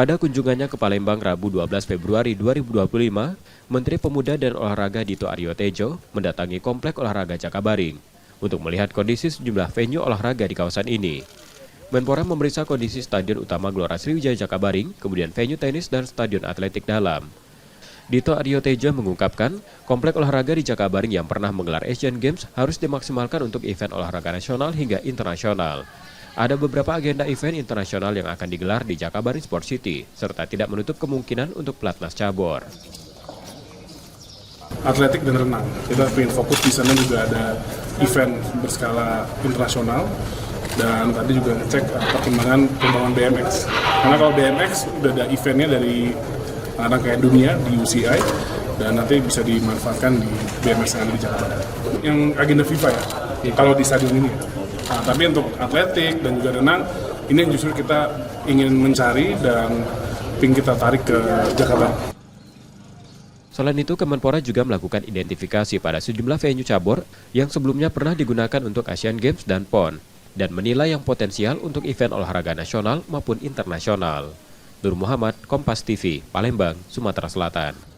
Pada kunjungannya ke Palembang Rabu 12 Februari 2025, Menteri Pemuda dan Olahraga Dito Aryo Tejo mendatangi Komplek Olahraga Jakabaring untuk melihat kondisi sejumlah venue olahraga di kawasan ini. Menpora memeriksa kondisi Stadion Utama Gelora Sriwijaya Jakabaring, kemudian venue tenis dan Stadion Atletik Dalam. Dito Aryo Tejo mengungkapkan, komplek olahraga di Jakabaring yang pernah menggelar Asian Games harus dimaksimalkan untuk event olahraga nasional hingga internasional. Ada beberapa agenda event internasional yang akan digelar di Jakabaring Sport City, serta tidak menutup kemungkinan untuk pelatnas cabur. Atletik dan renang, kita ingin fokus di sana juga ada event berskala internasional, dan tadi juga ngecek perkembangan pembangunan BMX. Karena kalau BMX udah ada eventnya dari rangkaian dunia di UCI, dan nanti bisa dimanfaatkan di BMX yang ada di Jakarta. Yang agenda FIFA ya, kalau di stadion ini. Nah, tapi untuk atletik dan juga renang, ini yang justru kita ingin mencari dan ingin kita tarik ke Jakarta. Selain itu, Kemenpora juga melakukan identifikasi pada sejumlah venue cabur yang sebelumnya pernah digunakan untuk Asian Games dan PON, dan menilai yang potensial untuk event olahraga nasional maupun internasional. Nur Muhammad, Kompas TV, Palembang, Sumatera Selatan.